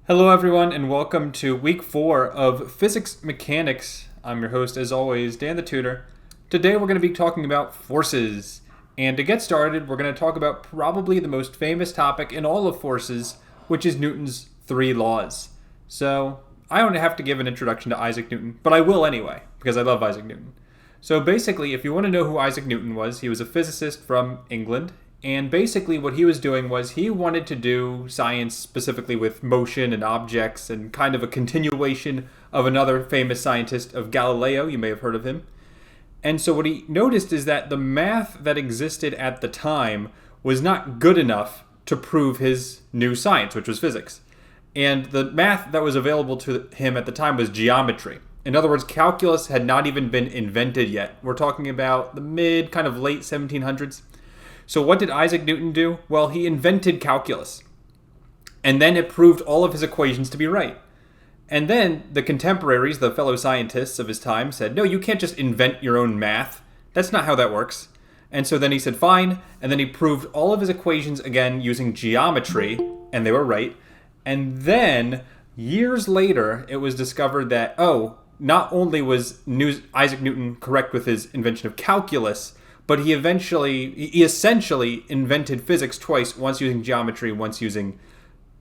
Hello, everyone, and welcome to week 4 of Physics Mechanics. I'm your host, as always, Dan the Tutor. Today, we're going to be talking about forces. And to get started, we're going to talk about probably the most famous topic in all of forces, which is Newton's three laws. So, I don't have to give an introduction to Isaac Newton, but I will anyway, because I love Isaac Newton. So, basically, if you want to know who Isaac Newton was, he was a physicist from England. And basically what he was doing was he wanted to do science specifically with motion and objects and kind of a continuation of another famous scientist of Galileo. You may have heard of him. And so what he noticed is that the math that existed at the time was not good enough to prove his new science, which was physics. And the math that was available to him at the time was geometry. In other words, calculus had not even been invented yet. We're talking about the kind of late 1700s. So what did Isaac Newton do? Well, he invented calculus. And then it proved all of his equations to be right. And then the contemporaries, the fellow scientists of his time, said, no, you can't just invent your own math. That's not how that works. And so then he said, fine. And then he proved all of his equations again using geometry. And they were right. And then years later, it was discovered that, not only was Isaac Newton correct with his invention of calculus, but he essentially invented physics twice, once using geometry, once using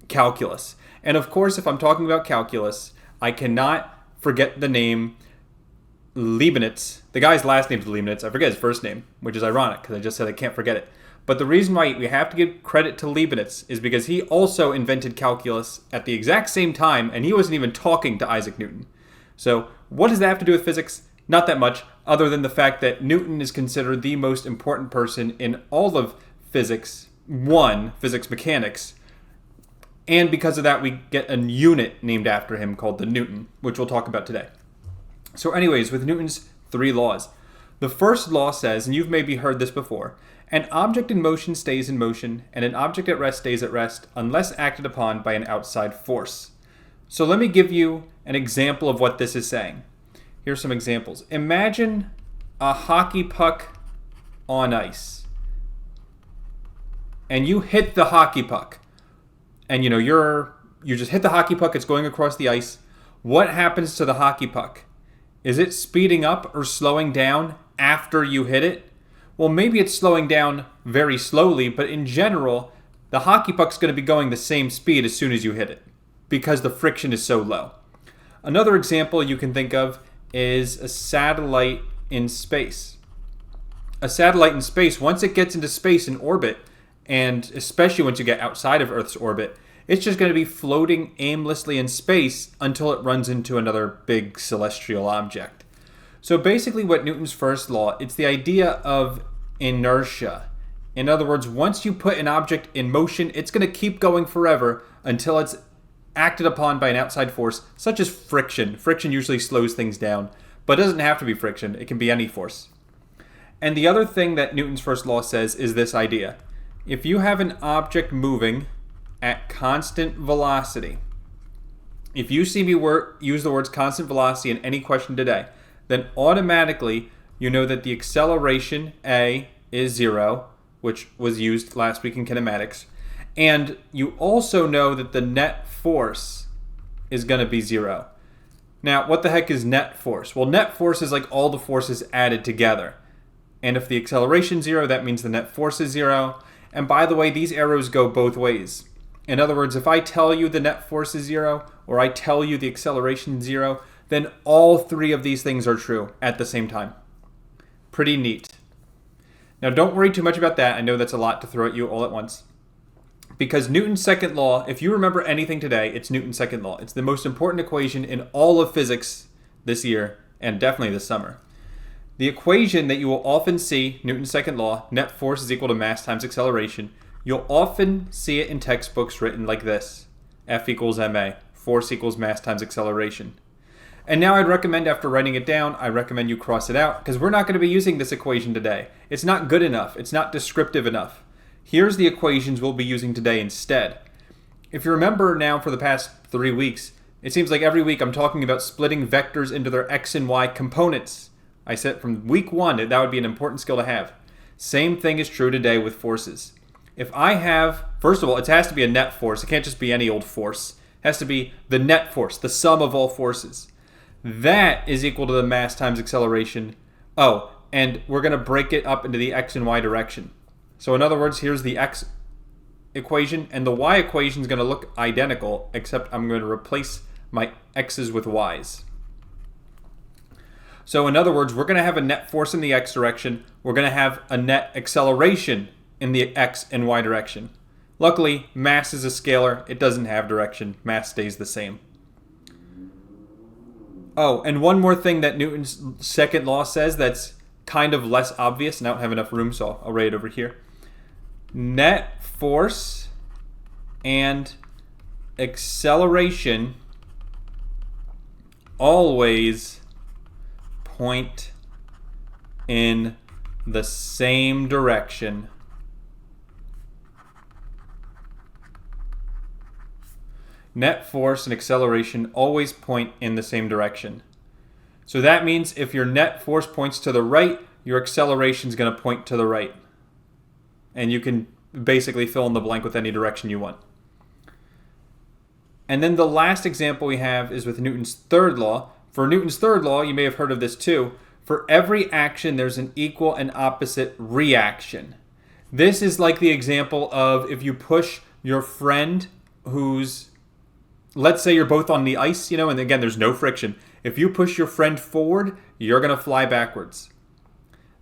calculus. And of course, if I'm talking about calculus, I cannot forget the name Leibniz. The guy's last name is Leibniz. I forget his first name, which is ironic because I just said I can't forget it. But the reason why we have to give credit to Leibniz is because he also invented calculus at the exact same time, and he wasn't even talking to Isaac Newton. So what does that have to do with physics? Not that much, other than the fact that Newton is considered the most important person in all of physics, physics mechanics. And because of that, we get a unit named after him called the Newton, which we'll talk about today. So anyways, with Newton's three laws. The first law says, and you've maybe heard this before, an object in motion stays in motion, and an object at rest stays at rest, unless acted upon by an outside force. So let me give you an example of what this is saying. Here's some examples. Imagine a hockey puck on ice. And you hit the hockey puck. And you just hit the hockey puck, it's going across the ice. What happens to the hockey puck? Is it speeding up or slowing down after you hit it? Well, maybe it's slowing down very slowly, but in general, the hockey puck's going to be going the same speed as soon as you hit it because the friction is so low. Another example you can think of is a satellite in space. A satellite in space, once it gets into space in orbit, and especially once you get outside of Earth's orbit, it's just going to be floating aimlessly in space until it runs into another big celestial object. So basically what Newton's first law, it's the idea of inertia. In other words, once you put an object in motion, it's going to keep going forever until it's acted upon by an outside force, such as friction. Friction usually slows things down, but it doesn't have to be friction. It can be any force. And the other thing that Newton's first law says is this idea. If you have an object moving at constant velocity, if you see me use the words constant velocity in any question today, then automatically you know that the acceleration, A, is 0, which was used last week in kinematics. And you also know that the net force is going to be 0. Now, what the heck is net force? Well, net force is like all the forces added together. And if the acceleration is 0, that means the net force is 0. And by the way, these arrows go both ways. In other words, if I tell you the net force is 0, or I tell you the acceleration is 0, then all three of these things are true at the same time. Pretty neat. Now, don't worry too much about that. I know that's a lot to throw at you all at once. Because Newton's second law, if you remember anything today, it's Newton's second law. It's the most important equation in all of physics this year, and definitely this summer. The equation that you will often see, Newton's second law, net force is equal to mass times acceleration, you'll often see it in textbooks written like this. F equals ma, force equals mass times acceleration. And now I'd recommend, after writing it down, I recommend you cross it out, because we're not going to be using this equation today. It's not good enough. It's not descriptive enough. Here's the equations we'll be using today instead. If you remember now for the past 3 weeks, it seems like every week I'm talking about splitting vectors into their x and y components. I said from week 1 that would be an important skill to have. Same thing is true today with forces. If I have, first of all, it has to be a net force. It can't just be any old force. Has to be the net force, the sum of all forces. That is equal to the mass times acceleration. Oh, and we're going to break it up into the x and y direction. So in other words, here's the x equation, and the y equation is going to look identical, except I'm going to replace my x's with y's. So in other words, we're going to have a net force in the x direction. We're going to have a net acceleration in the x and y direction. Luckily, mass is a scalar. It doesn't have direction. Mass stays the same. Oh, and one more thing that Newton's second law says that's kind of less obvious, and I don't have enough room, so I'll write it over here. Net force and acceleration always point in the same direction. Net force and acceleration always point in the same direction. So that means if your net force points to the right, your acceleration is going to point to the right. And you can basically fill in the blank with any direction you want. And then the last example we have is with Newton's third law. For Newton's third law, you may have heard of this too. For every action, there's an equal and opposite reaction. This is like the example of if you push your friend who's, let's say you're both on the ice, and again, there's no friction. If you push your friend forward, you're going to fly backwards.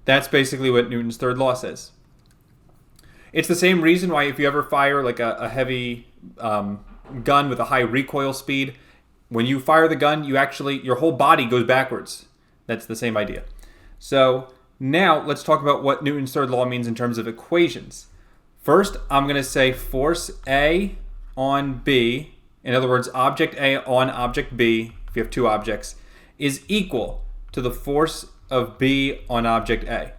That's basically what Newton's third law says. It's the same reason why if you ever fire like a heavy gun with a high recoil speed, when you fire the gun, your whole body goes backwards. That's the same idea. So now let's talk about what Newton's third law means in terms of equations. First, I'm going to say force A on B, in other words, object A on object B, if you have two objects, is equal to the force of B on object A.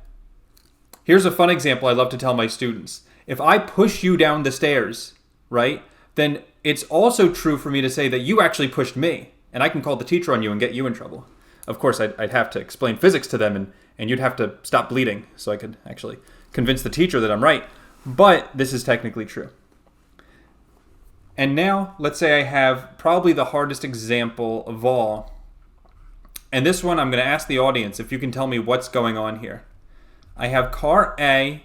Here's a fun example I love to tell my students. If I push you down the stairs, right, then it's also true for me to say that you actually pushed me, and I can call the teacher on you and get you in trouble. Of course, I'd have to explain physics to them, and you'd have to stop bleeding so I could actually convince the teacher that I'm right. But this is technically true. And now, let's say I have probably the hardest example of all. And this one, I'm going to ask the audience if you can tell me what's going on here. I have car A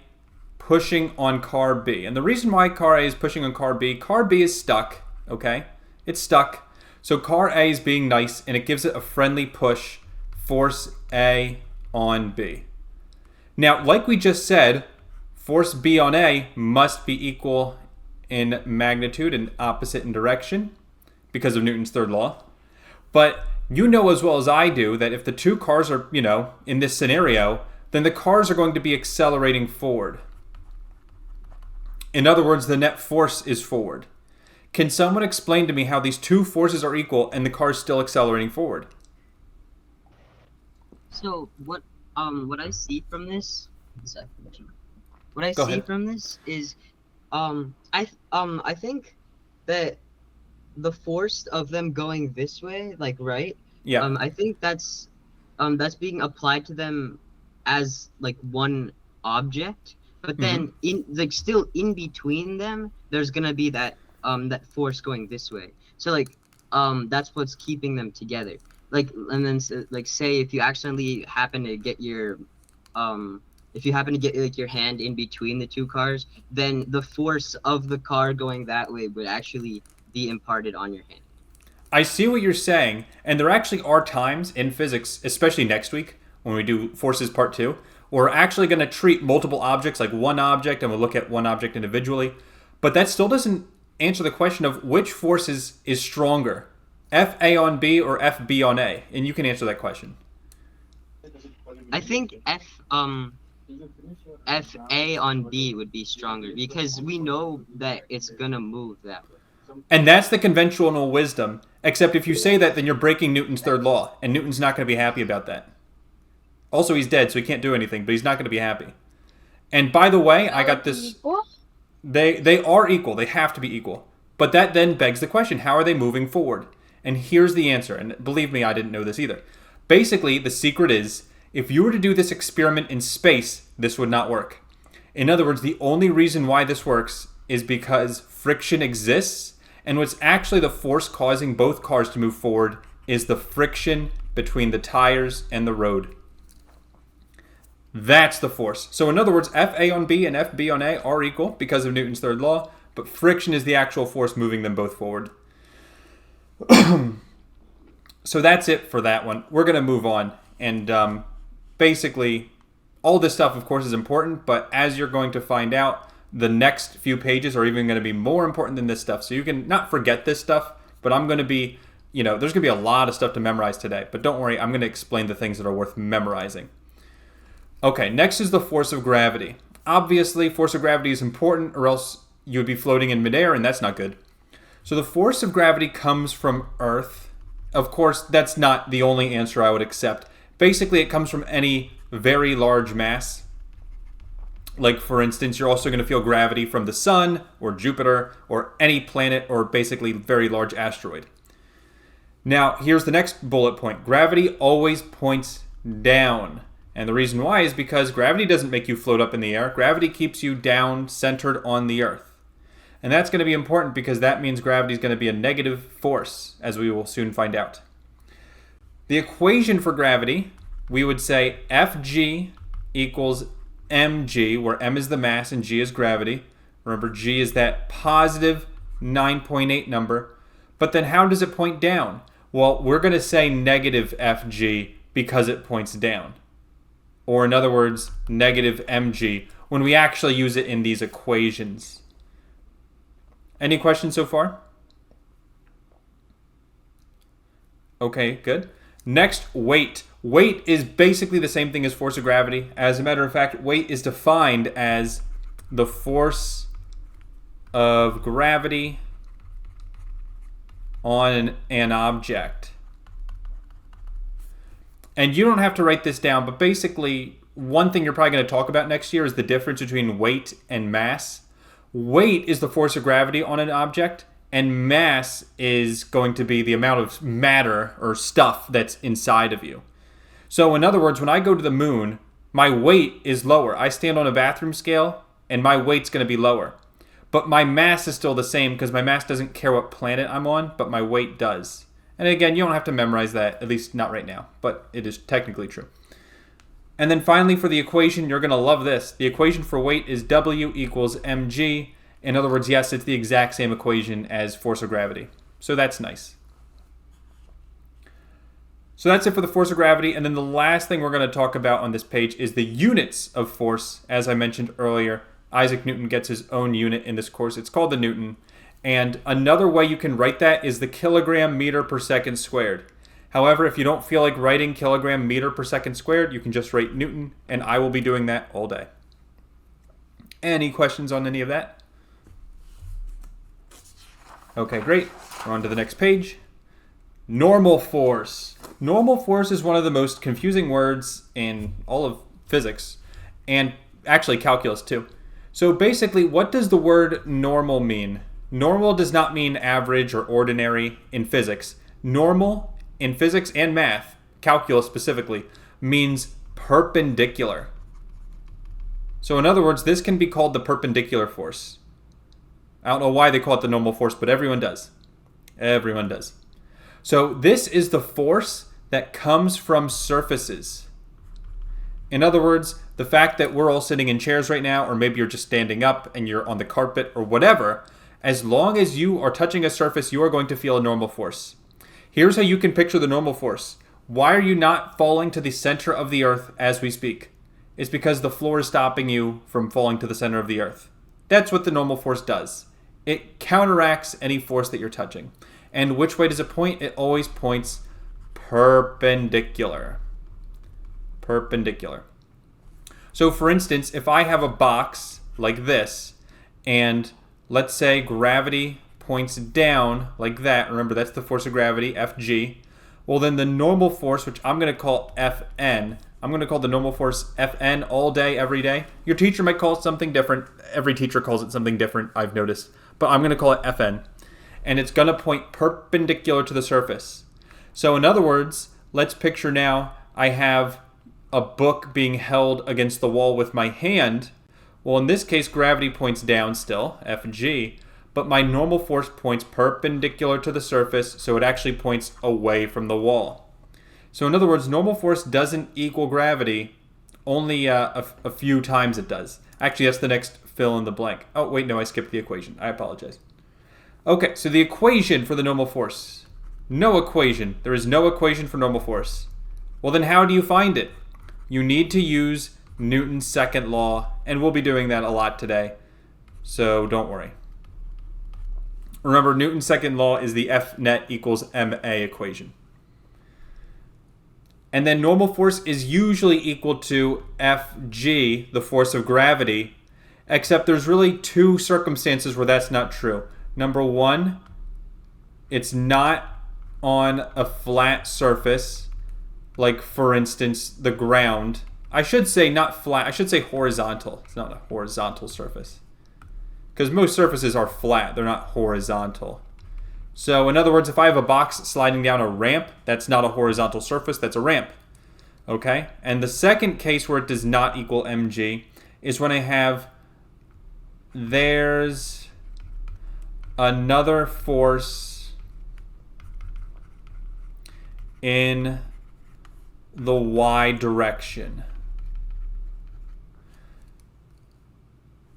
pushing on car B. And the reason why car A is pushing on car B is stuck, okay? It's stuck. So car A is being nice, and it gives it a friendly push, force A on B. Now, like we just said, force B on A must be equal in magnitude and opposite in direction because of Newton's third law. But you know as well as I do that if the two cars are, in this scenario, then the cars are going to be accelerating forward. In other words, the net force is forward. Can someone explain to me how these two forces are equal and the car is still accelerating forward? So what I see from this, from this is I think that the force of them going this way, like right? Yeah. I think that's being applied to them as like one object, but then still in between them, there's gonna be that force going this way. So that's what's keeping them together. And then say if you accidentally happen to get your your hand in between the two cars, then the force of the car going that way would actually be imparted on your hand. I see what you're saying, and there actually are times in physics, especially next week when we do forces part 2, we're actually going to treat multiple objects like one object, and we'll look at one object individually. But that still doesn't answer the question of which force is stronger, FA on B or FB on A, and you can answer that question. I think FA on B would be stronger because we know that it's gonna move that way. And that's the conventional wisdom, except if you say that, then you're breaking Newton's third law, and Newton's not going to be happy about that. Also, he's dead, so he can't do anything, but he's not going to be happy. And by the way, I got this... They are equal. They have to be equal. But that then begs the question, how are they moving forward? And here's the answer, and believe me, I didn't know this either. Basically, the secret is, if you were to do this experiment in space, this would not work. In other words, the only reason why this works is because friction exists, And what's actually the force causing both cars to move forward is the friction between the tires and the road. That's the force. So in other words, Fa on B and Fb on A are equal because of Newton's third law, but friction is the actual force moving them both forward. So that's it for that one. We're going to move on. And basically, all this stuff, of course, is important, but as you're going to find out, the next few pages are even going to be more important than this stuff. So you can not forget this stuff, but I'm going to be, there's going to be a lot of stuff to memorize today. But don't worry, I'm going to explain the things that are worth memorizing. Okay, next is the force of gravity. Obviously, force of gravity is important, or else you would be floating in midair, and that's not good. So the force of gravity comes from Earth. Of course, that's not the only answer I would accept. Basically, it comes from any very large mass. Like, for instance, you're also going to feel gravity from the sun or Jupiter or any planet or basically very large asteroid. Now, here's the next bullet point. Gravity always points down. And the reason why is because gravity doesn't make you float up in the air. Gravity keeps you down, centered on the Earth. And that's going to be important because that means gravity is going to be a negative force, as we will soon find out. The equation for gravity, we would say Fg equals mg, where m is the mass and g is gravity. Remember, g is that positive 9.8 number. But then how does it point down? Well, we're going to say negative Fg because it points down. Or in other words, negative mg, when we actually use it in these equations. Any questions so far? Okay, good. Next, weight. Weight is basically the same thing as force of gravity. As a matter of fact, weight is defined as the force of gravity on an object. And you don't have to write this down, but basically, one thing you're probably going to talk about next year is the difference between weight and mass. Weight is the force of gravity on an object, and mass is going to be the amount of matter or stuff that's inside of you. So in other words, when I go to the moon, my weight is lower. I stand on a bathroom scale, and my weight's going to be lower. But my mass is still the same because my mass doesn't care what planet I'm on, but my weight does. And again, you don't have to memorize that, at least not right now, but it is technically true. And then finally, for the equation, you're going to love this. The equation for weight is W equals mg. In other words, yes, it's the exact same equation as force of gravity. So that's nice. So that's it for the force of gravity. And then the last thing we're going to talk about on this page is the units of force. As I mentioned earlier, Isaac Newton gets his own unit in this course. It's called the Newton. And another way you can write that is the kilogram meter per second squared. However, if you don't feel like writing kilogram meter per second squared, you can just write Newton, and I will be doing that all day. Any questions on any of that? Okay, great. We're on to the next page. Normal force. Normal force is one of the most confusing words in all of physics, and actually calculus too. So basically, what does the word normal mean? Normal does not mean average or ordinary in physics. Normal in physics and math, calculus specifically, means perpendicular. So in other words, this can be called the perpendicular force. I don't know why they call it the normal force, but everyone does. Everyone does. So this is the force that comes from surfaces. In other words, the fact that we're all sitting in chairs right now, or maybe you're just standing up and you're on the carpet or whatever, as long as you are touching a surface, you are going to feel a normal force. Here's how you can picture the normal force. Why are you not falling to the center of the earth as we speak? It's because the floor is stopping you from falling to the center of the earth. That's what the normal force does. It counteracts any force that you're touching. And which way does it point? It always points perpendicular. Perpendicular. So for instance, if I have a box like this, and let's say gravity points down like that. Remember, that's the force of gravity, Fg. Well, then the normal force, which I'm going to call Fn, I'm going to call the normal force Fn all day, every day. Your teacher might call it something different. Every teacher calls it something different, I've noticed. But I'm going to call it Fn. And it's going to point perpendicular to the surface. So in other words, let's picture now I have a book being held against the wall with my hand. Well, in this case, gravity points down still, Fg. but my normal force points perpendicular to the surface, so it actually points away from the wall. So in other words, normal force doesn't equal gravity, only a few times it does. Actually, that's the next fill in the blank. Oh, wait, no, I skipped the equation. I apologize. Okay, so the equation for the normal force. No equation. There is no equation for normal force. Well, then how do you find it? You need to use Newton's second law, and we'll be doing that a lot today, so don't worry. Remember, Newton's second law is the F net equals ma equation. And then normal force is usually equal to Fg, the force of gravity, except there's really two circumstances where that's not true. Number one, it's not on a flat surface, like for instance, the ground. I should say not flat, I should say horizontal. It's not a horizontal surface. Because most surfaces are flat, they're not horizontal. So in other words, if I have a box sliding down a ramp, that's not a horizontal surface, that's a ramp. Okay? And the second case where it does not equal mg is when I have, there's another force in the y direction.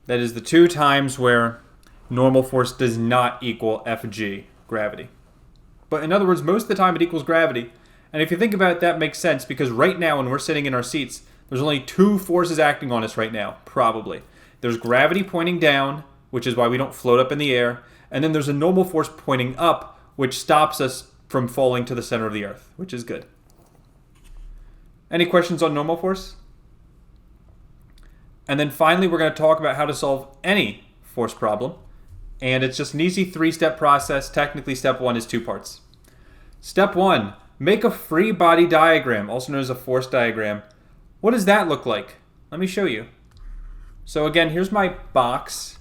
That is the two times where normal force does not equal Fg, gravity. But in other words, most of the time it equals gravity. And if you think about it, that makes sense, because right now when we're sitting in our seats, there's only two forces acting on us right now, probably. There's gravity pointing down, which is why we don't float up in the air, and then there's a normal force pointing up, which stops us from falling to the center of the earth, which is good. Any questions on normal force? And then finally, we're going to talk about how to solve any force problem. And it's just an easy 3-step process. Technically, step 1 is 2 parts. Step 1, make a free body diagram, also known as a force diagram. What does that look like? Let me show you. So again, here's my box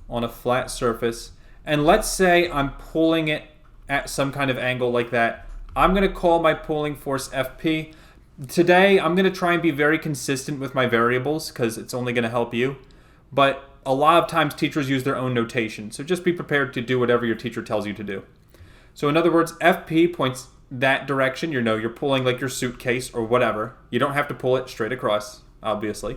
on a flat surface. And let's say I'm pulling it at some kind of angle like that. I'm going to call my pulling force Fp. Today, I'm going to try and be very consistent with my variables because it's only going to help you. But a lot of times teachers use their own notation. So just be prepared to do whatever your teacher tells you to do. So in other words, Fp points that direction. You're pulling like your suitcase or whatever. You don't have to pull it straight across, obviously.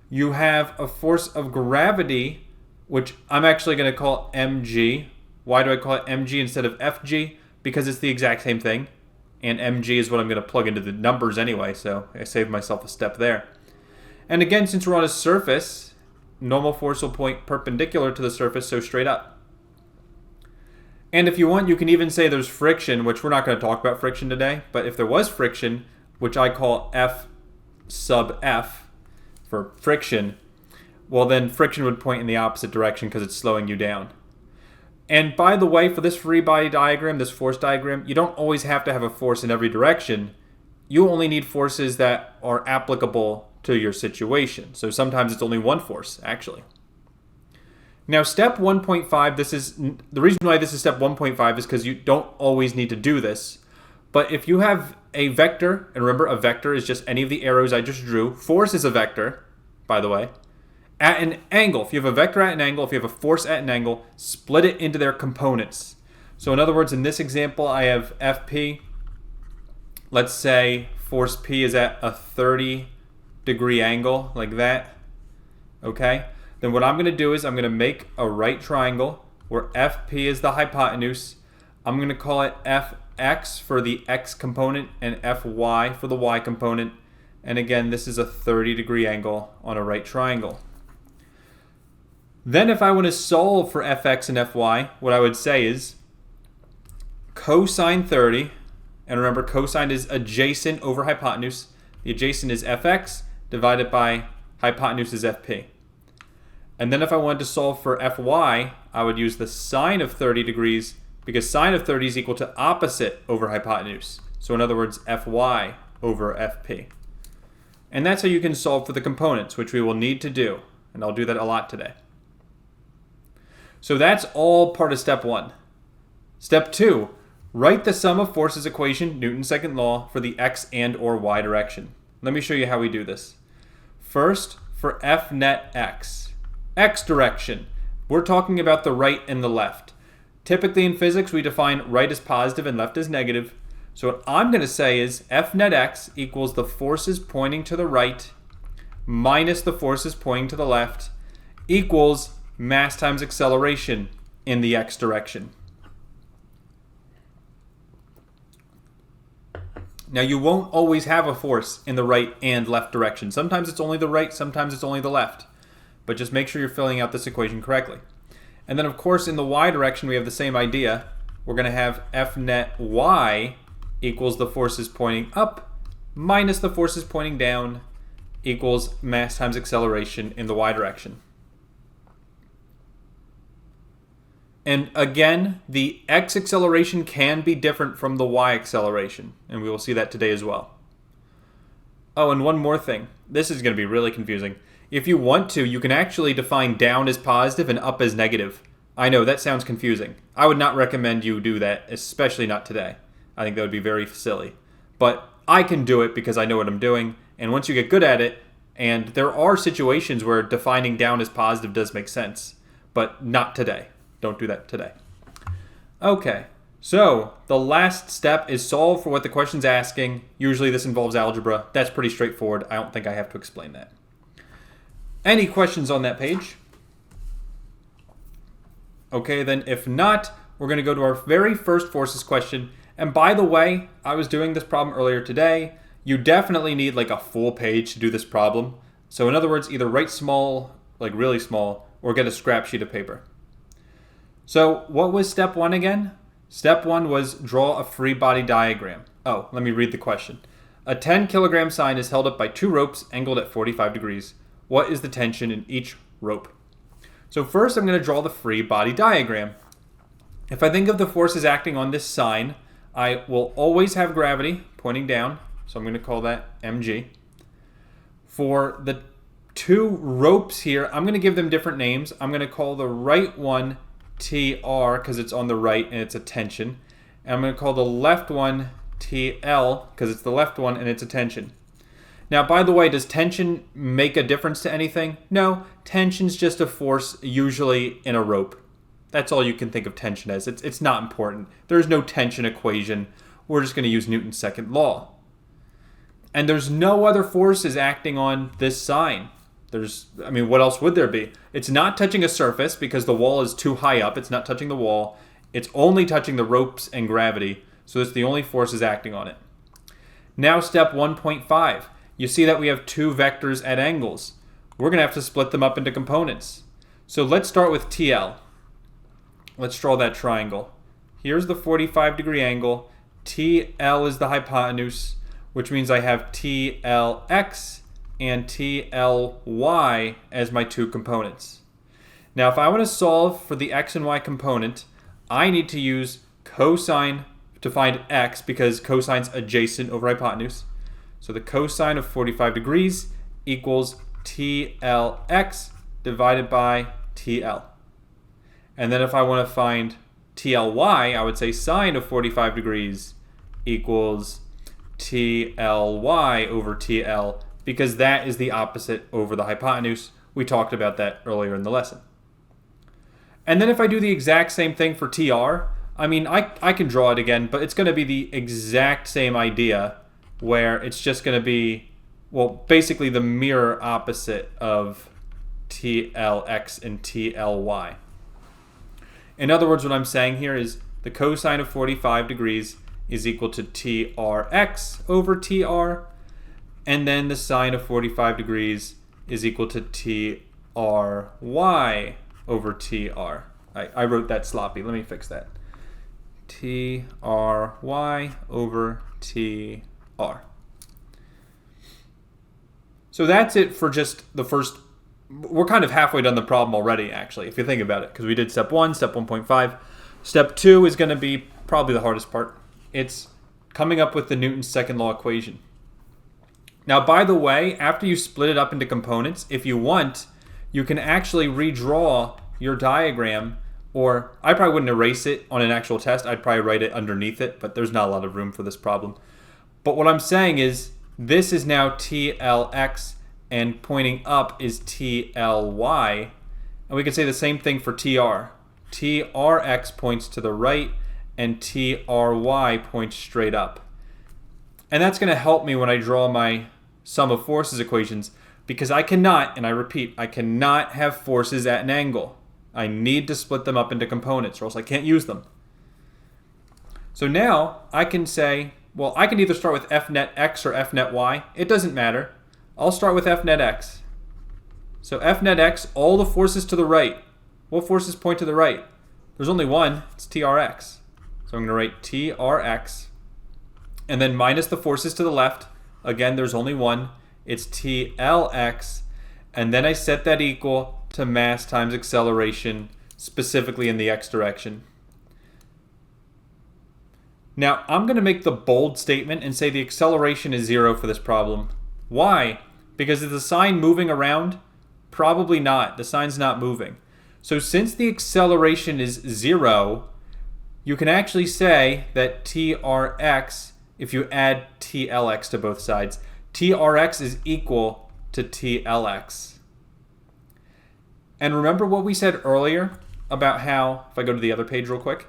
You have a force of gravity, which I'm actually going to call mg. Why do I call it mg instead of Fg? Because it's the exact same thing. And mg is what I'm going to plug into the numbers anyway, so I saved myself a step there. And again, since we're on a surface, normal force will point perpendicular to the surface, so straight up. And if you want, you can even say there's friction, which we're not going to talk about friction today, but if there was friction, which I call F sub F for friction, well then friction would point in the opposite direction because it's slowing you down. And by the way, for this free body diagram, this force diagram, you don't always have to have a force in every direction. You only need forces that are applicable to your situation. So sometimes it's only one force, actually. Now, step 1.5, this is the reason why this is step 1.5 is because you don't always need to do this. But if you have a vector, and remember a vector is just any of the arrows I just drew. Force is a vector, by the way. At an angle, if you have a vector at an angle, if you have a force at an angle, split it into their components. So in other words, in this example, I have Fp. Let's say force P is at a 30-degree angle, like that. Okay? Then what I'm going to do is I'm going to make a right triangle where Fp is the hypotenuse. I'm going to call it Fx for the x component and Fy for the y component. And again, this is a 30-degree angle on a right triangle. Then if I want to solve for Fx and Fy, what I would say is cosine 30, and remember cosine is adjacent over hypotenuse. The adjacent is Fx divided by hypotenuse is Fp. And then if I wanted to solve for Fy, I would use the sine of 30 degrees because sine of 30 is equal to opposite over hypotenuse. So in other words, Fy over Fp. And that's how you can solve for the components, which we will need to do. And I'll do that a lot today. So that's all part of step 1. Step 2, write the sum of forces equation, Newton's second law, for the x and or y direction. Let me show you how we do this. First, for F net x direction, We're talking about the right and the left. Typically in physics, we define right as positive and left as negative. So what I'm going to say is F net x equals the forces pointing to the right minus the forces pointing to the left equals mass times acceleration in the x direction. Now, you won't always have a force in the right and left direction. Sometimes it's only the right, sometimes it's only the left. But just make sure you're filling out this equation correctly. And then, of course, in the y direction, we have the same idea. We're going to have F net y equals the forces pointing up minus the forces pointing down equals mass times acceleration in the y direction. And again, the x acceleration can be different from the y acceleration, and we will see that today as well. Oh, and one more thing. This is going to be really confusing. If you want to, you can actually define down as positive and up as negative. I know, that sounds confusing. I would not recommend you do that, especially not today. I think that would be very silly. But I can do it because I know what I'm doing, and once you get good at it, and there are situations where defining down as positive does make sense, but not today. Don't do that today. Okay, so the last step is solve for what the question's asking. Usually this involves algebra. That's pretty straightforward. I don't think I have to explain that. Any questions on that page? Okay, then if not, we're going to go to our very first forces question. And by the way, I was doing this problem earlier today. You definitely need like a full page to do this problem. So in other words, either write small, like really small, or get a scrap sheet of paper. So what was step 1 again? Step 1 was draw a free body diagram. Oh, let me read the question. A 10 kilogram sign is held up by 2 ropes angled at 45 degrees. What is the tension in each rope? So first I'm going to draw the free body diagram. If I think of the forces acting on this sign, I will always have gravity pointing down. So I'm going to call that mg. For the 2 ropes here, I'm going to give them different names. I'm going to call the right one TR because it's on the right and it's a tension. And I'm going to call the left one TL because it's the left one and it's a tension. Now, by the way, does tension make a difference to anything? No, tension's just a force usually in a rope. That's all you can think of tension as. It's not important. There's no tension equation. We're just going to use Newton's second law. And there's no other forces acting on this sign. What else would there be? It's not touching a surface because the wall is too high up. It's not touching the wall. It's only touching the ropes and gravity. So it's the only forces acting on it. Now step 1.5. You see that we have 2 vectors at angles. We're going to have to split them up into components. So let's start with TL. Let's draw that triangle. Here's the 45 degree angle. TL is the hypotenuse, which means I have TLX and TLY as my 2 components. Now, if I want to solve for the x and y component, I need to use cosine to find x because cosine's adjacent over hypotenuse. So the cosine of 45 degrees equals TLX divided by TL. And then if I want to find TLY, I would say sine of 45 degrees equals TLY over TL because that is the opposite over the hypotenuse. We talked about that earlier in the lesson. And then if I do the exact same thing for TR, I can draw it again, but it's going to be the exact same idea where it's just going to be, basically the mirror opposite of TLX and TLY. In other words, what I'm saying here is the cosine of 45 degrees is equal to TRX over TR, and then the sine of 45 degrees is equal to TRY over TR. I wrote that sloppy. Let me fix that. TRY over TR. So that's it for just the first. We're kind of halfway done the problem already, actually, if you think about it, because we did step 1, step 1.5. Step 2 is going to be probably the hardest part. It's coming up with the Newton's second law equation. Now, by the way, after you split it up into components, if you want, you can actually redraw your diagram, or I probably wouldn't erase it on an actual test. I'd probably write it underneath it, but there's not a lot of room for this problem. But what I'm saying is this is now TLX, and pointing up is TLY. And And we can say the same thing for TR. TRX points to the right, and TRY points straight up. And that's going to help me when I draw my sum of forces equations, because I cannot, and I repeat, I cannot have forces at an angle. I need to split them up into components, or else I can't use them. So now I can say, well, I can either start with F net X or F net Y. It doesn't matter. I'll start with F net X. So F net X, all the forces to the right. What forces point to the right? There's only one. It's TRX. So I'm going to write TRX. And then minus the forces to the left. Again, there's only one. It's TLX. And then I set that equal to mass times acceleration, specifically in the x direction. Now, I'm going to make the bold statement and say the acceleration is 0 for this problem. Why? Because is the sign moving around? Probably not. The sign's not moving. So since the acceleration is 0, you can actually say that TRX, if you add TLX to both sides, TRX is equal to TLX. And remember what we said earlier about how, if I go to the other page real quick,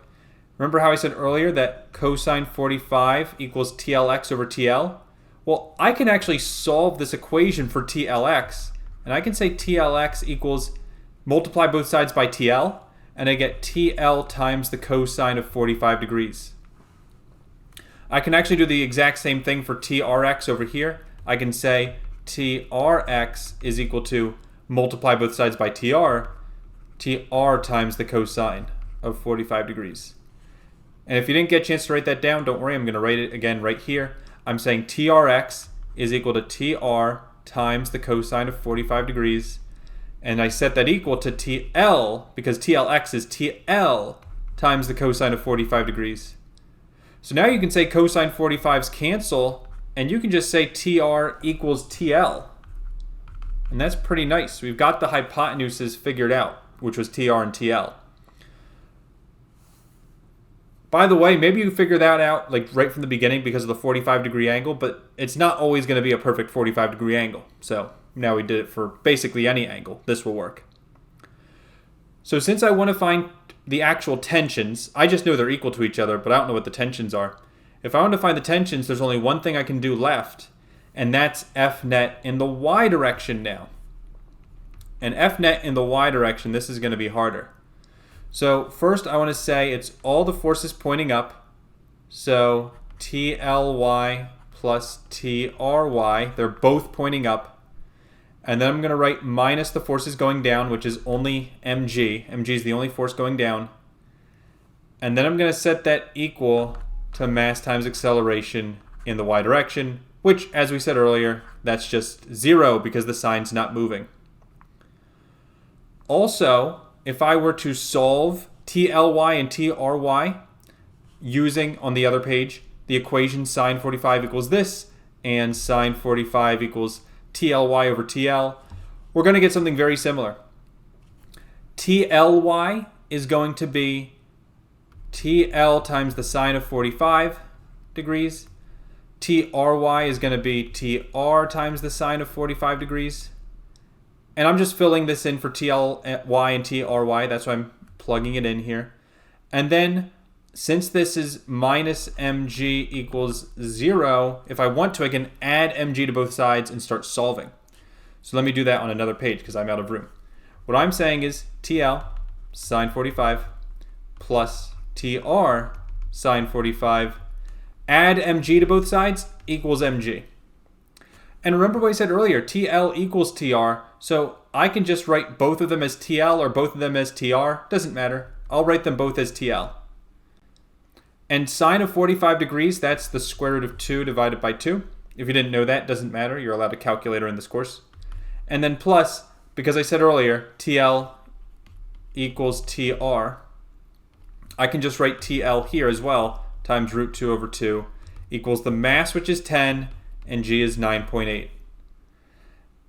remember how I said earlier that cosine 45 equals TLX over TL? Well, I can actually solve this equation for TLX, and I can say TLX equals, multiply both sides by TL, and I get TL times the cosine of 45 degrees. I can actually do the exact same thing for TRX over here. I can say TRX is equal to, multiply both sides by TR times the cosine of 45 degrees. And if you didn't get a chance to write that down, don't worry, I'm going to write it again right here. I'm saying TRX is equal to TR times the cosine of 45 degrees. And I set that equal to TL, because TLX is TL times the cosine of 45 degrees. So now you can say cosine 45s cancel, and you can just say TR equals TL. And that's pretty nice. We've got the hypotenuses figured out, which was TR and TL. By the way, maybe you figure that out like right from the beginning because of the 45-degree angle, but it's not always going to be a perfect 45-degree angle. So now we did it for basically any angle. This will work. So since I want to find the actual tensions, I just know they're equal to each other, but I don't know what the tensions are. If I want to find the tensions, there's only one thing I can do left, and that's F net in the y direction now. And F net in the y direction, this is going to be harder. So first I want to say it's all the forces pointing up. So TLY plus TRY, they're both pointing up. And then I'm going to write minus the forces going down, which is only mg. Mg is the only force going down. And then I'm going to set that equal to mass times acceleration in the y direction, which, as we said earlier, that's just 0 because the sign's not moving. Also, if I were to solve TLY and TRY using, on the other page, the equation sine 45 equals this, and sine 45 equals TLY over TL, we're going to get something very similar. TLY is going to be TL times the sine of 45 degrees. TRY is going to be TR times the sine of 45 degrees. And I'm just filling this in for TLY and TRY. That's why I'm plugging it in here. And then, since this is minus mg equals 0, if I want to, I can add mg to both sides and start solving. So let me do that on another page because I'm out of room. What I'm saying is TL sine 45 plus TR sine 45, add mg to both sides, equals mg. And remember what I said earlier, TL equals TR, so I can just write both of them as TL or both of them as TR, doesn't matter. I'll write them both as TL. And sine of 45 degrees, that's the square root of 2 divided by 2. If you didn't know that, doesn't matter, you're allowed a calculator in this course. And then plus, because I said earlier, TL equals TR, I can just write TL here as well, times root 2 over 2, equals the mass, which is 10, and g is 9.8.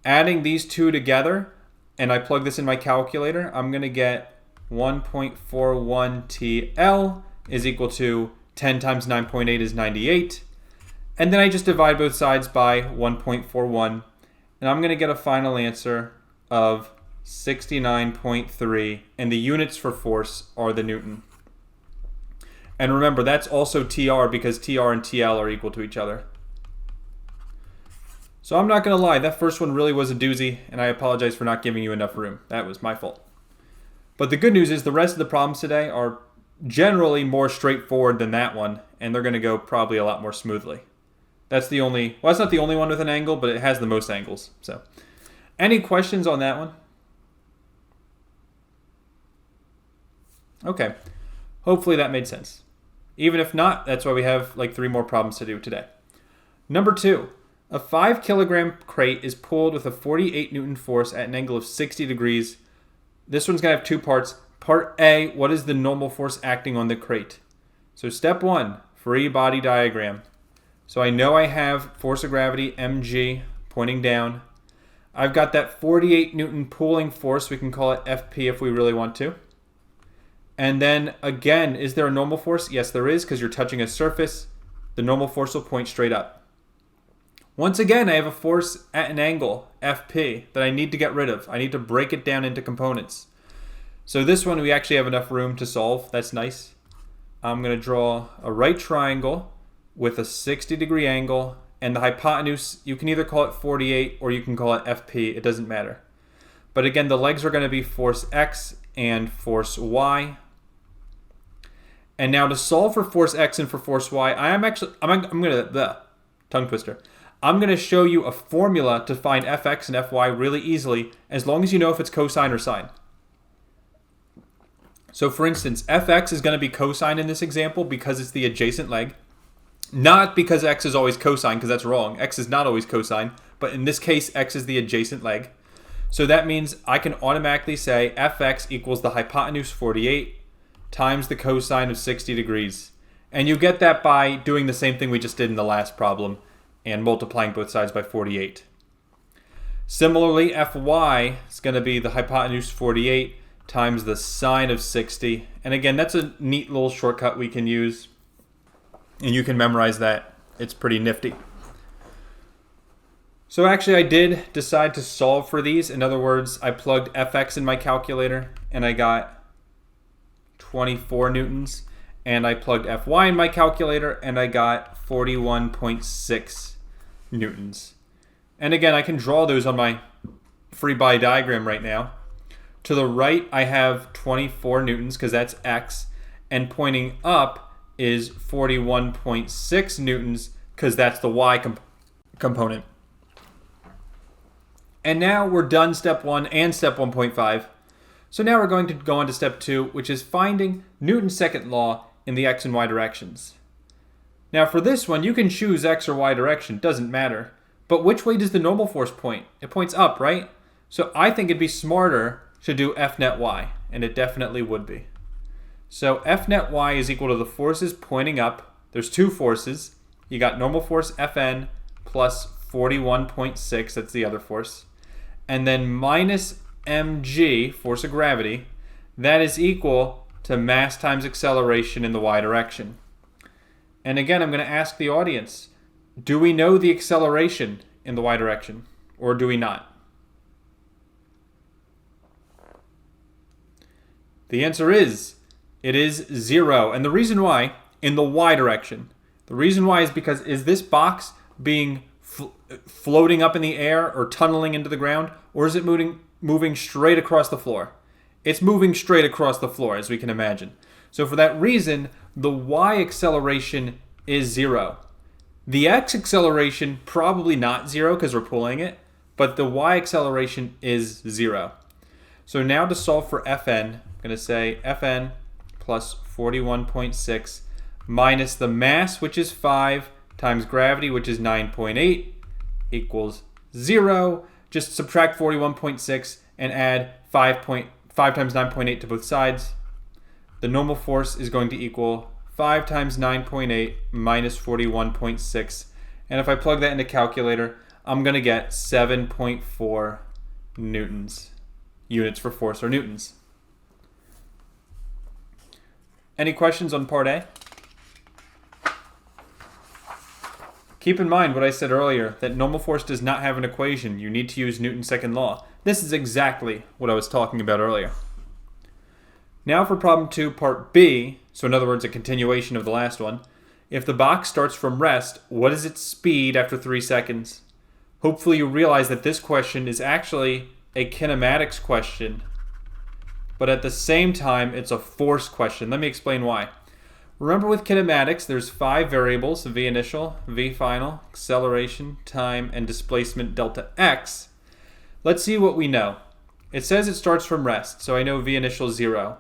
Adding these two together, and I plug this in my calculator, I'm going to get 1.41 TL is equal to 10 times 9.8 is 98. And then I just divide both sides by 1.41, and I'm going to get a final answer of 69.3, and the units for force are the Newton. And remember, that's also TR because TR and TL are equal to each other. So I'm not going to lie, that first one really was a doozy, and I apologize for not giving you enough room. That was my fault. But the good news is the rest of the problems today are generally more straightforward than that one, and they're going to go probably a lot more smoothly. That's the only, well, that's not the only one with an angle, but it has the most angles. So, any questions on that one? Okay. Hopefully that made sense. Even if not, that's why we have like 3 more problems to do today. Number 2. A 5 kilogram crate is pulled with a 48 Newton force at an angle of 60 degrees. This one's going to have 2 parts. Part A, what is the normal force acting on the crate? So step 1, free body diagram. So I know I have force of gravity, mg, pointing down. I've got that 48 Newton pulling force. We can call it FP if we really want to. And then, again, is there a normal force? Yes, there is, because you're touching a surface. The normal force will point straight up. Once again, I have a force at an angle, FP, that I need to get rid of. I need to break it down into components. So this one, we actually have enough room to solve. That's nice. I'm going to draw a right triangle with a 60-degree angle. And the hypotenuse, you can either call it 48 or you can call it FP. It doesn't matter. But again, the legs are going to be force X and force Y. And now to solve for force X and for force Y, I'm going to, tongue twister. I'm going to show you a formula to find Fx and Fy really easily, as long as you know if it's cosine or sine. So for instance, Fx is going to be cosine in this example because it's the adjacent leg. Not because x is always cosine, because that's wrong. X is not always cosine, but in this case, x is the adjacent leg. So that means I can automatically say Fx equals the hypotenuse 48 times the cosine of 60 degrees. And you get that by doing the same thing we just did in the last problem and multiplying both sides by 48. Similarly, Fy is going to be the hypotenuse 48 times the sine of 60. And again, that's a neat little shortcut we can use. And you can memorize that. It's pretty nifty. So actually, I did decide to solve for these. In other words, I plugged Fx in my calculator, and I got 24 newtons. And I plugged Fy in my calculator, and I got 41.6 newtons. And again, I can draw those on my free body diagram right now. To the right, I have 24 newtons, because that's x. And pointing up is 41.6 newtons, because that's the y component. And now we're done step 1 and step 1.5. So now we're going to go on to step 2, which is finding Newton's second law in the x and y directions. Now for this one, you can choose x or y direction, doesn't matter. But which way does the normal force point? It points up, right? So I think it'd be smarter to do F net y, and it definitely would be. So F net y is equal to the forces pointing up. There's 2 forces. You got normal force Fn plus 41.6, that's the other force. And then minus mg, force of gravity, that is equal to mass times acceleration in the y direction. And again, I'm going to ask the audience, do we know the acceleration in the y direction, or do we not? The answer is, it is 0. And the reason why, in the y direction, the reason why is because is this box being floating up in the air or tunneling into the ground, or is it moving straight across the floor? It's moving straight across the floor, as we can imagine. So for that reason, the y acceleration is 0. The x acceleration, probably not 0 because we're pulling it, but the y acceleration is 0. So now to solve for Fn, I'm going to say Fn plus 41.6 minus the mass, which is 5, times gravity, which is 9.8, equals 0. Just subtract 41.6 and add 5 times 9.8 to both sides. The normal force is going to equal 5 times 9.8 minus 41.6. And if I plug that into calculator, I'm going to get 7.4 newtons. Units for force are newtons. Any questions on part A? Keep in mind what I said earlier, that normal force does not have an equation. You need to use Newton's second law. This is exactly what I was talking about earlier. Now for problem 2, part B, so in other words, a continuation of the last one. If the box starts from rest, what is its speed after 3 seconds? Hopefully you realize that this question is actually a kinematics question, but at the same time, it's a force question. Let me explain why. Remember with kinematics, there's 5 variables: v initial, v final, acceleration, time, and displacement delta x. Let's see what we know. It says it starts from rest, so I know v initial is 0.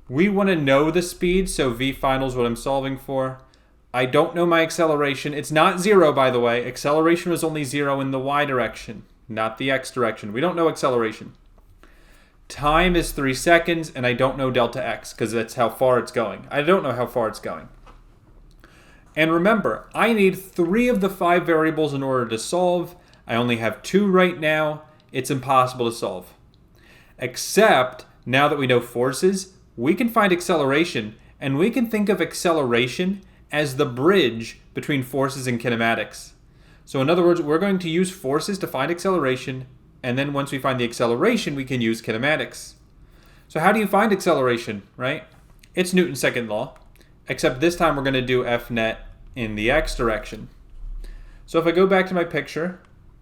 We want to know the speed, so v final is what I'm solving for. I don't know my acceleration. It's not 0, by the way. Acceleration was only 0 in the y direction, not the x direction. We don't know acceleration. Time is 3 seconds, and I don't know delta x because that's how far it's going. I don't know how far it's going. And remember, I need 3 of the 5 variables in order to solve. I only have 2 right now. It's impossible to solve. Except, now that we know forces, we can find acceleration, and we can think of acceleration as the bridge between forces and kinematics. So in other words, we're going to use forces to find acceleration, and then once we find the acceleration, we can use kinematics. So how do you find acceleration, right? It's Newton's second law, except this time we're going to do F net in the x direction. So if I go back to my picture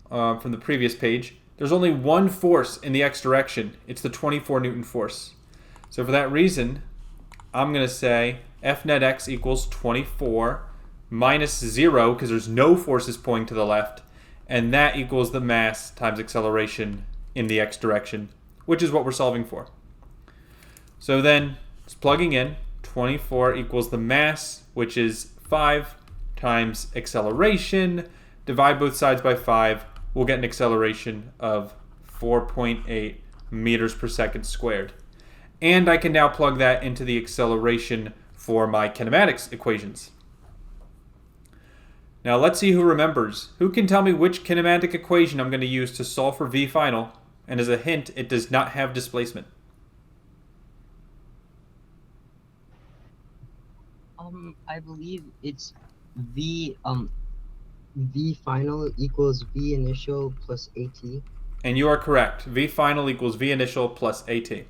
from the previous page, there's only one force in the x direction. It's the 24 Newton force. So for that reason, I'm going to say F net x equals 24 minus 0, because there's no forces pointing to the left, and that equals the mass times acceleration in the x direction, which is what we're solving for. So then, just plugging in, 24 equals the mass, which is 5 times acceleration. Divide both sides by 5. We'll get an acceleration of 4.8 meters per second squared. And I can now plug that into the acceleration for my kinematics equations. Now let's see who remembers. Who can tell me which kinematic equation I'm going to use to solve for v final? And as a hint, it does not have displacement. I believe it's v final equals v initial plus at. And you are correct. V final equals v initial plus at.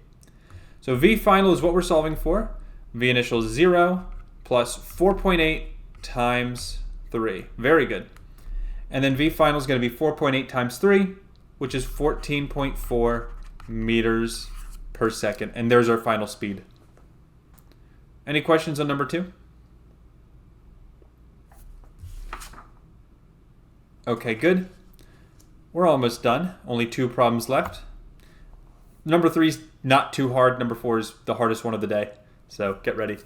So v final is what we're solving for. V initial is 0 plus 4.8 times 3. Very good. And then v final is going to be 4.8 times 3, which is 14.4 meters per second. And there's our final speed. Any questions on number 2? Okay, good. We're almost done. Only 2 problems left. Number 3 is not too hard. Number 4 is the hardest one of the day. So get ready.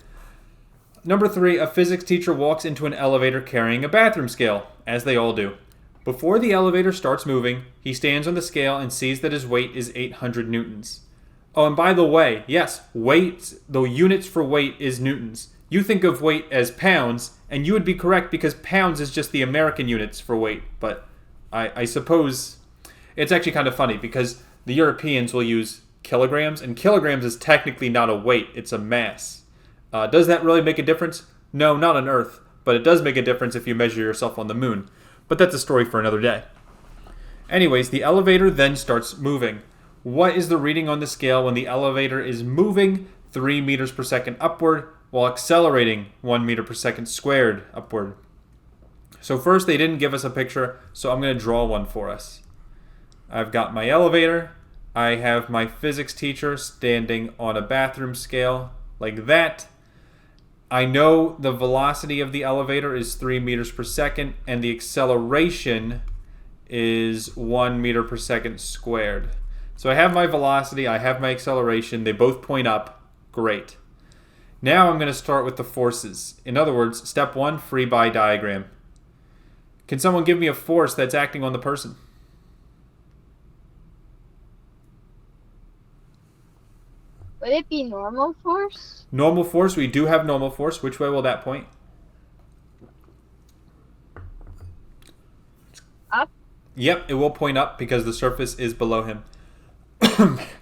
Number 3, a physics teacher walks into an elevator carrying a bathroom scale, as they all do. Before the elevator starts moving, he stands on the scale and sees that his weight is 800 newtons. Oh, and by the way, yes, weight, the units for weight is newtons. You think of weight as pounds, and you would be correct because pounds is just the American units for weight. But I suppose it's actually kind of funny because the Europeans will use kilograms, and kilograms is technically not a weight, it's a mass. Does that really make a difference? No, not on Earth, but it does make a difference if you measure yourself on the moon. But that's a story for another day. Anyways, the elevator then starts moving. What is the reading on the scale when the elevator is moving 3 meters per second upward while accelerating 1 meter per second squared upward? So first, they didn't give us a picture, so I'm going to draw one for us. I've got my elevator. I have my physics teacher standing on a bathroom scale like that. I know the velocity of the elevator is 3 meters per second, and the acceleration is 1 meter per second squared. So I have my velocity, I have my acceleration, they both point up. Great. Now I'm going to start with the forces. In other words, step 1, free body diagram. Can someone give me a force that's acting on the person? Would it be normal force? Normal force, we do have normal force. Which way will that point? Up? Yep, it will point up because the surface is below him.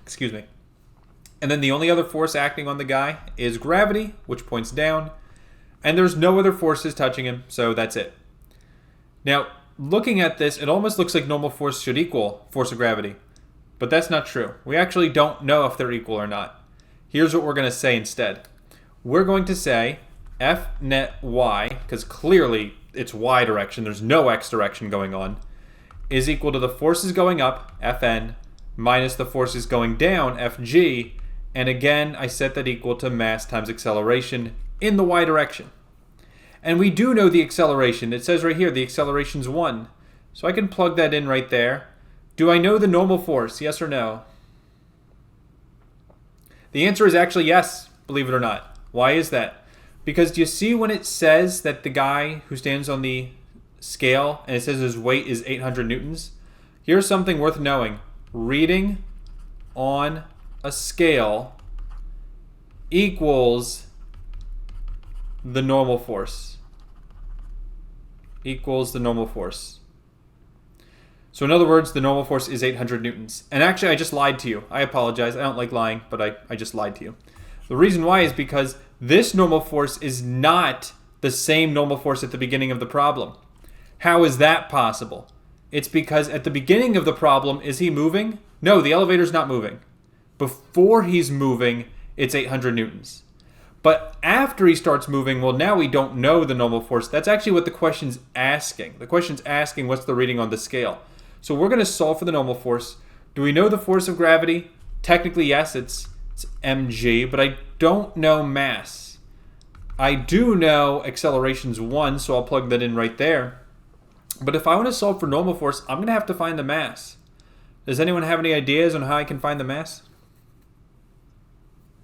Excuse me. And then the only other force acting on the guy is gravity, which points down. And there's no other forces touching him, so that's it. Now, looking at this, it almost looks like normal force should equal force of gravity. but that's not true. We actually don't know if they're equal or not. Here's what we're going to say instead. We're going to say F net y, because clearly it's y direction, there's no x direction going on, is equal to the forces going up, Fn, minus the forces going down, Fg, and again, I set that equal to mass times acceleration in the y direction. And we do know the acceleration. It says right here the acceleration's 1. So I can plug that in right there. Do I know the normal force? Yes or no? The answer is actually yes, believe it or not. Why is that? Because do you see when it says that the guy who stands on the scale and it says his weight is 800 newtons? Here's something worth knowing. Reading on a scale equals the normal force. Equals the normal force. So in other words, the normal force is 800 newtons. And actually, I just lied to you. I apologize. I don't like lying, but I just lied to you. The reason why is because this normal force is not the same normal force at the beginning of the problem. How is that possible? It's because at the beginning of the problem, is he moving? No, the elevator's not moving. Before he's moving, it's 800 newtons. But after he starts moving, well, now we don't know the normal force. That's actually what the question's asking. The question's asking what's the reading on the scale. So we're going to solve for the normal force. Do we know the force of gravity? Technically, yes, it's mg, but I don't know mass. I do know acceleration's 1, so I'll plug that in right there. But if I want to solve for normal force, I'm going to have to find the mass. Does anyone have any ideas on how I can find the mass?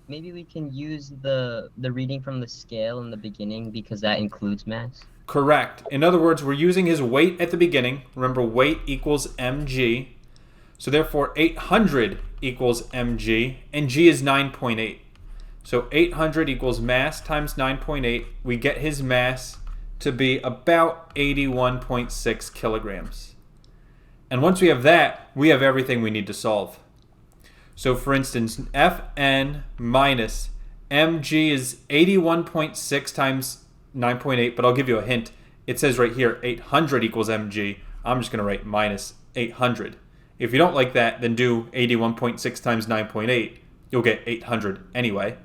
Maybe we can use the reading from the scale in the beginning because that includes mass. Correct. In other words, we're using his weight at the beginning. Remember, weight equals mg. So therefore, 800 equals mg, and g is 9.8. So 800 equals mass times 9.8. We get his mass to be about 81.6 kilograms. And once we have that, we have everything we need to solve. So for instance, Fn minus mg is 81.6 times 9.8, but I'll give you a hint. It says right here 800 equals mg. I'm just going to write minus 800. If you don't like that, then do 81.6 times 9.8. You'll get 800 anyway.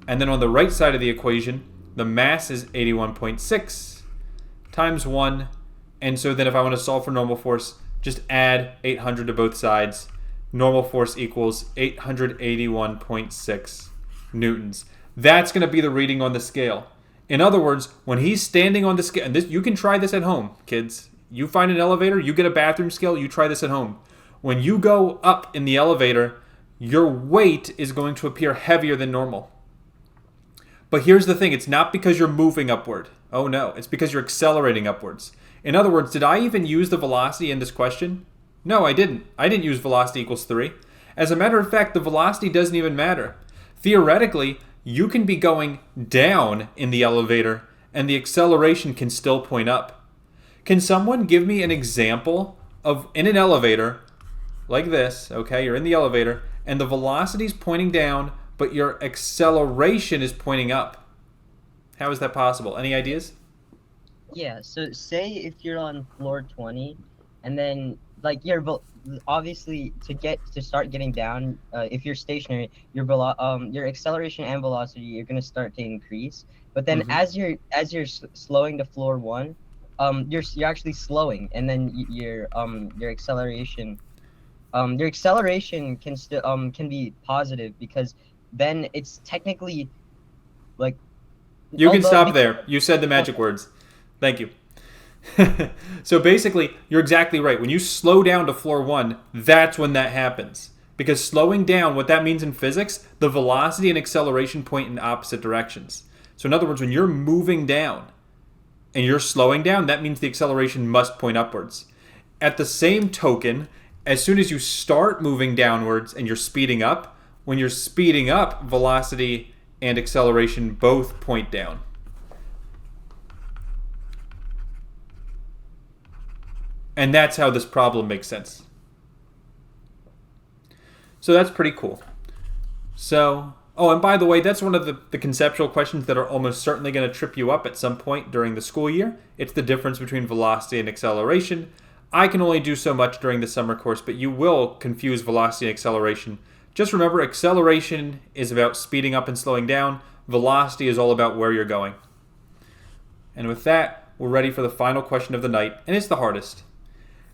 And then on the right side of the equation, the mass is 81.6 times 1. And so then if I want to solve for normal force, just add 800 to both sides. Normal force equals 881.6 newtons. That's going to be the reading on the scale. In other words, when he's standing on the scale, and this, you can try this at home, kids. You find an elevator, you get a bathroom scale, you try this at home. When you go up in the elevator, your weight is going to appear heavier than normal. But here's the thing, it's not because you're moving upward. Oh no, it's because you're accelerating upwards. In other words, did I even use the velocity in this question? No, I didn't. I didn't use velocity equals 3. As a matter of fact, the velocity doesn't even matter. Theoretically, you can be going down in the elevator and the acceleration can still point up. Can someone give me an example of in an elevator like this, okay, you're in the elevator and the velocity is pointing down, but your acceleration is pointing up? How is that possible? Any ideas? Yeah, so say if you're on floor 20 and then like obviously to start getting down, if you're stationary, your acceleration and velocity you're going to start to increase. But then as you're slowing to floor 1, you're actually slowing, and then your acceleration can still can be positive because then it's technically like you can stop there. You said the magic words. Thank you. So basically, you're exactly right. When you slow down to floor 1, that's when that happens. Because slowing down, what that means in physics, the velocity and acceleration point in opposite directions. So in other words, when you're moving down and you're slowing down, that means the acceleration must point upwards. At the same token, as soon as you start moving downwards and you're speeding up, when you're speeding up, velocity and acceleration both point down. And that's how this problem makes sense. So that's pretty cool. So, oh, and by the way, that's one of the conceptual questions that are almost certainly going to trip you up at some point during the school year. It's the difference between velocity and acceleration. I can only do so much during the summer course, but you will confuse velocity and acceleration. Just remember, acceleration is about speeding up and slowing down. Velocity is all about where you're going. And with that, we're ready for the final question of the night, and it's the hardest.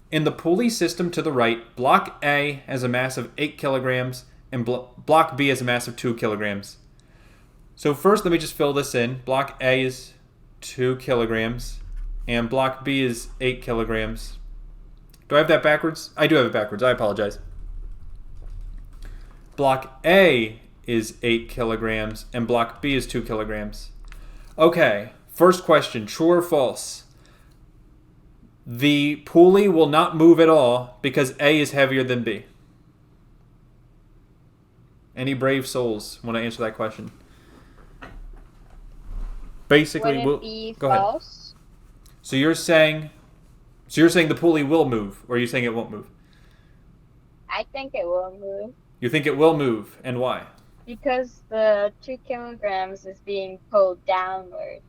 In the pulley system to the right, block A has a mass of 8 kilograms and block B has a mass of 2 kilograms. So first, let me just fill this in. Block A is 2 kilograms and block B is 8 kilograms. Do I have that backwards? I do have it backwards. I apologize. Block A is 8 kilograms and block B is 2 kilograms. Okay, first question, true or false? The pulley will not move at all because A is heavier than B. Any brave souls want to answer that question? Basically, Would it be go ahead. false? So you're saying the pulley will move, or are you saying it won't move? I think it will move You think it will move, and why? because the 2 kilograms is being pulled downwards.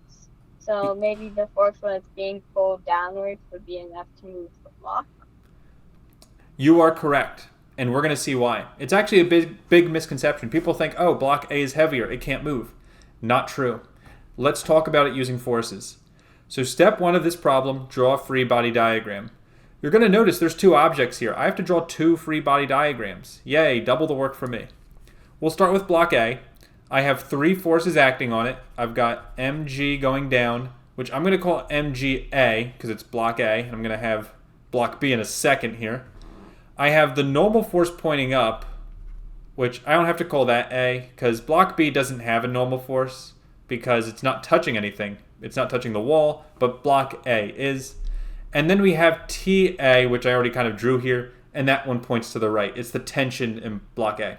So maybe the force when it's being pulled downwards would be enough to move the block. You are correct, and we're going to see why. It's actually a big misconception. People think, oh, block A is heavier, it can't move. Not true. Let's talk about it using forces. So step 1 of this problem, draw a free body diagram. You're going to notice there's 2 objects here. I have to draw 2 free body diagrams. Yay, double the work for me. We'll start with block A. I have 3 forces acting on it. I've got mg going down, which I'm going to call mgA because it's block A, and I'm going to have block B in a second here. I have the normal force pointing up, which I don't have to call that A because block B doesn't have a normal force because it's not touching anything. It's not touching the wall, but block A is. And then we have TA, which I already kind of drew here, and that one points to the right. It's the tension in block A.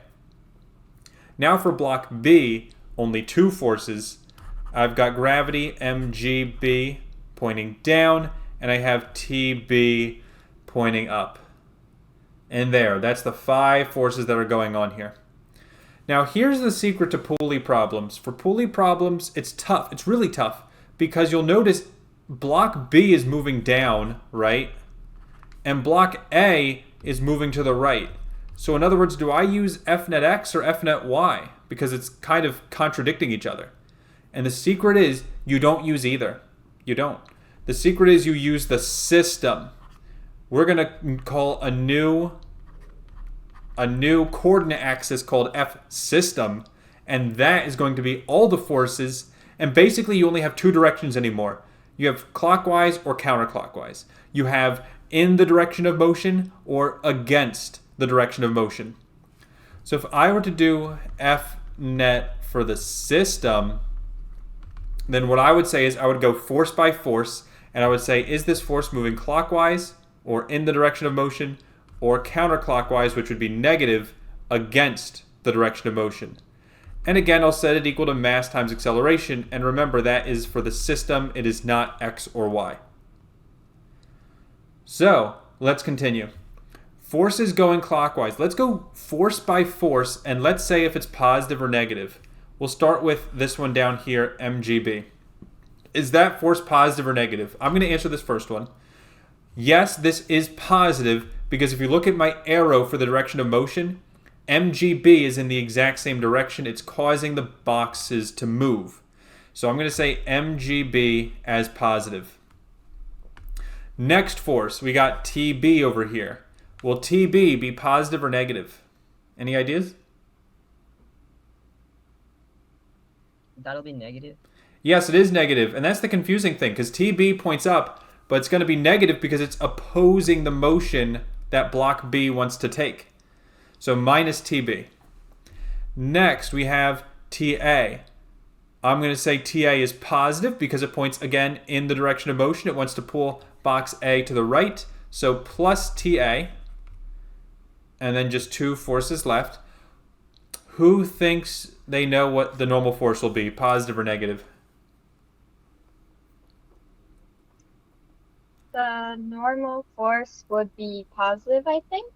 Now for block B, only 2 forces. I've got gravity, mgB, pointing down, and I have TB pointing up. And there, that's the 5 forces that are going on here. Now here's the secret to pulley problems. For pulley problems, it's tough. It's really tough because you'll notice block B is moving down, right? And block A is moving to the right. So in other words, do I use F net X or F net Y? Because it's kind of contradicting each other. And the secret is you don't use either. You don't. The secret is you use the system. We're going to call a new coordinate axis called F system, and that is going to be all the forces, and basically you only have 2 directions anymore. You have clockwise or counterclockwise. You have in the direction of motion or against the direction of motion. So if I were to do F net for the system, then what I would say is I would go force by force, and I would say, is this force moving clockwise or in the direction of motion, or counterclockwise, which would be negative, against the direction of motion. And again, I'll set it equal to mass times acceleration, and remember that is for the system, it is not x or y. So, let's continue. Force is going clockwise. Let's go force by force, and let's say if it's positive or negative. We'll start with this one down here, mgb. Is that force positive or negative? I'm going to answer this first one. Yes, this is positive, because if you look at my arrow for the direction of motion, mgb is in the exact same direction. It's causing the boxes to move. So I'm going to say mgb as positive. Next force, we got tb over here. Will tb be positive or negative? Any ideas? That'll be negative. Yes, it is negative, and that's the confusing thing, because tb points up, but it's going to be negative because it's opposing the motion that block B wants to take. So minus TB. Next, we have TA. I'm going to say TA is positive because it points, again, in the direction of motion. It wants to pull box A to the right. So plus TA. And then just 2 forces left. Who thinks they know what the normal force will be, positive or negative? The normal force would be positive, I think.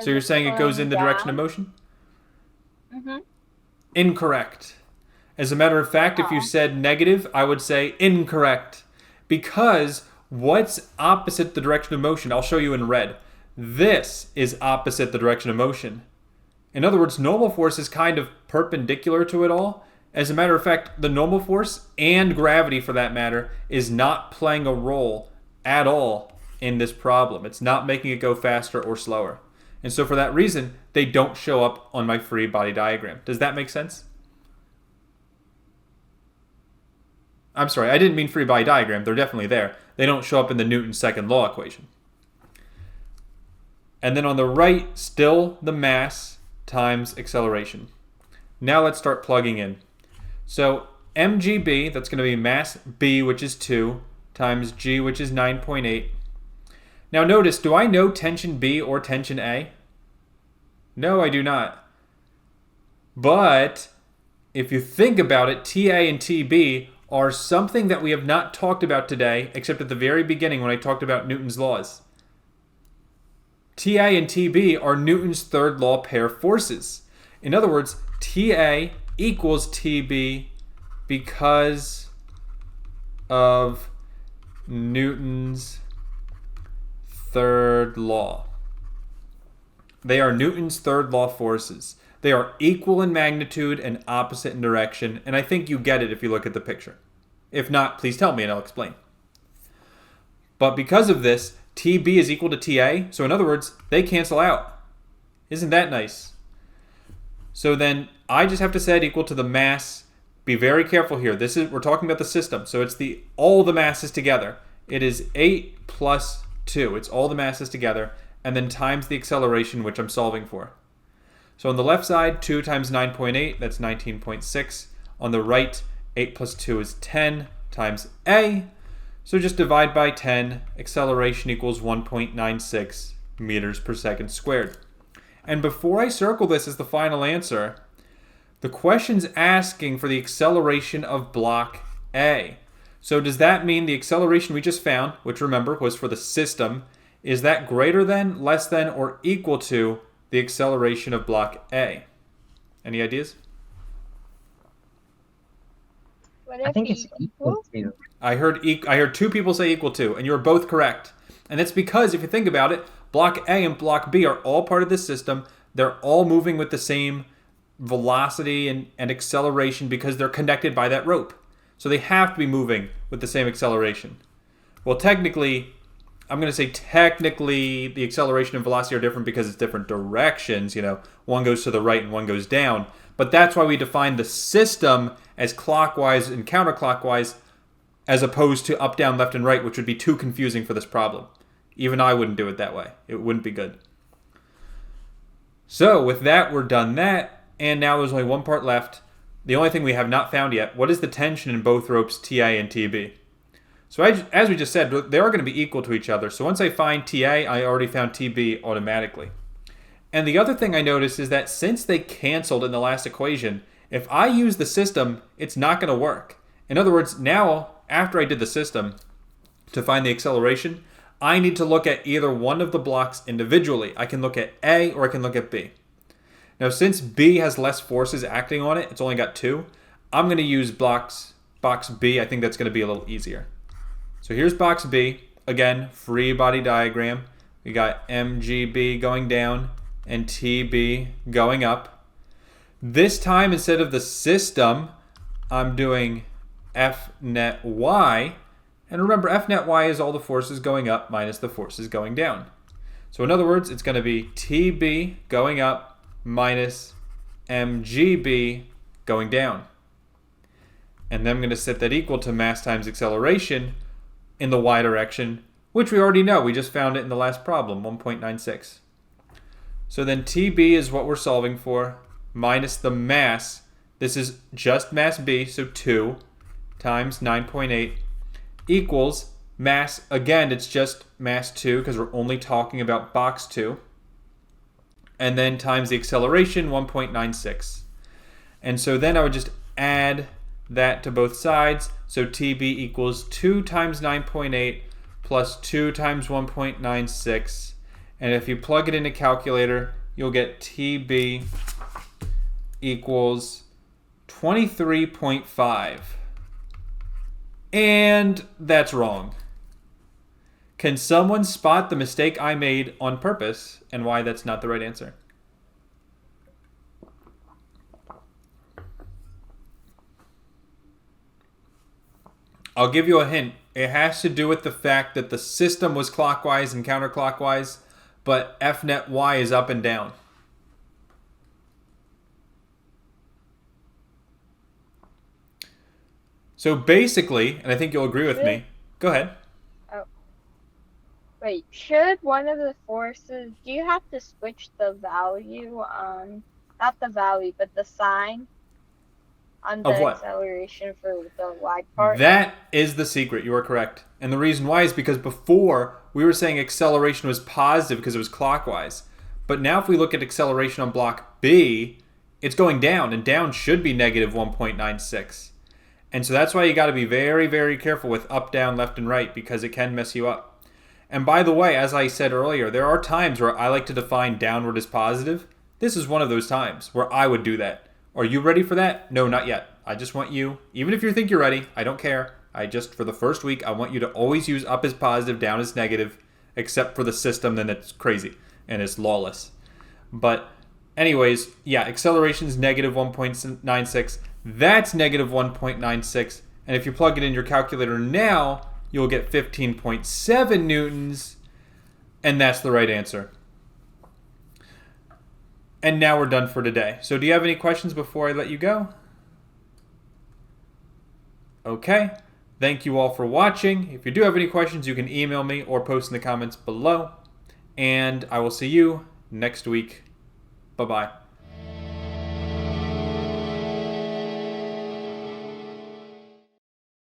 So you're saying it goes in the direction of motion? Mm-hmm. Incorrect. As a matter of fact, if you said negative, I would say incorrect. Because What's opposite the direction of motion? I'll show you in red. This is opposite the direction of motion. In other words, normal force is kind of perpendicular to it all. As a matter of fact, the normal force and gravity, for that matter, is not playing a role at all in this problem. It's not making it go faster or slower. And so for that reason, they don't show up on my free body diagram. Does that make sense? I'm sorry, I didn't mean free body diagram. They're definitely there. They don't show up in the Newton's second law equation. And then on the right, still the mass times acceleration. Now let's start plugging in. So mgb, that's going to be mass b, which is 2, times g, which is 9.8. Now notice, do I know tension B or tension A? No, I do not. But if you think about it, TA and TB are something that we have not talked about today, except at the very beginning when I talked about Newton's laws. TA and TB are Newton's third law pair forces. In other words, TA equals TB because of Newton's third law. They are Newton's third law forces. They are equal in magnitude and opposite in direction, and I think you get it if you look at the picture. If not, please tell me and I'll explain. But because of this, TB is equal to TA, so in other words, they cancel out. Isn't that nice? So then I just have to set equal to the mass. Be very careful here. We're talking about the system, so it's all the masses together. It is 8 plus 2. It's all the masses together, and then times the acceleration, which I'm solving for. So on the left side, 2 times 9.8, that's 19.6. On the right, 8 plus 2 is 10 times A. So just divide by 10, acceleration equals 1.96 meters per second squared. And before I circle this as the final answer, the question's asking for the acceleration of block A. So does that mean the acceleration we just found, which remember was for the system, is that greater than, less than, or equal to the acceleration of block A? Any ideas? Would I it think be it's equal to. I heard two people say equal to, and you were both correct. And that's because if you think about it, block A and block B are all part of this system. They're all moving with the same velocity and acceleration because they're connected by that rope. So they have to be moving with the same acceleration. Well, technically, I'm going to say technically the acceleration and velocity are different because it's different directions. One goes to the right and one goes down. But that's why we define the system as clockwise and counterclockwise as opposed to up, down, left, and right, which would be too confusing for this problem. Even I wouldn't do it that way. It wouldn't be good. So with that, we're done that. And now there's only one part left. The only thing we have not found yet, what is the tension in both ropes TA and TB? So as we just said, they are going to be equal to each other. So once I find TA, I already found TB automatically. And the other thing I noticed is that since they canceled in the last equation, if I use the system, it's not going to work. In other words, now, after I did the system, to find the acceleration, I need to look at either one of the blocks individually. I can look at A or I can look at B. Now, since B has less forces acting on it, it's only got 2, I'm going to use box B. I think that's going to be a little easier. So here's box B. Again, free body diagram. We got mgb going down and tb going up. This time, instead of the system, I'm doing F net y. And remember, F net y is all the forces going up minus the forces going down. So in other words, it's going to be TB going up minus mgb going down. And then I'm going to set that equal to mass times acceleration in the y direction, which we already know. We just found it in the last problem, 1.96. So then TB is what we're solving for, minus the mass. This is just mass B, so 2 times 9.8 equals mass. Again, it's just mass 2 because we're only talking about box 2. And then times the acceleration, 1.96. And so then I would just add that to both sides. So TB equals 2 times 9.8 plus 2 times 1.96. And if you plug it in a calculator, you'll get TB equals 23.5. And that's wrong. Can someone spot the mistake I made on purpose and why that's not the right answer? I'll give you a hint. It has to do with the fact that the system was clockwise and counterclockwise, but FNet Y is up and down. So basically, and I think you'll agree with me. Go ahead. Wait, should one of the forces, do you have to switch the value on, not the value, but the sign on the Of what? acceleration for the Y part? That is the secret. You are correct. And the reason why is because before we were saying acceleration was positive because it was clockwise. But now if we look at acceleration on block B, it's going down, and down should be negative 1.96. And so that's why you got to be very, very careful with up, down, left, and right, because it can mess you up. And by the way, as I said earlier, there are times where I like to define downward as positive. This is one of those times where I would do that. Are you ready for that? No, not yet. I just want you, even if you think you're ready, I don't care. For the first week, I want you to always use up as positive, down as negative, except for the system, then it's crazy and it's lawless. But anyways, yeah, acceleration is negative 1.96. That's negative 1.96. And if you plug it in your calculator now, you'll get 15.7 newtons, and that's the right answer. And now we're done for today. So do you have any questions before I let you go? Okay. Thank you all for watching. If you do have any questions, you can email me or post in the comments below. And I will see you next week. Bye-bye.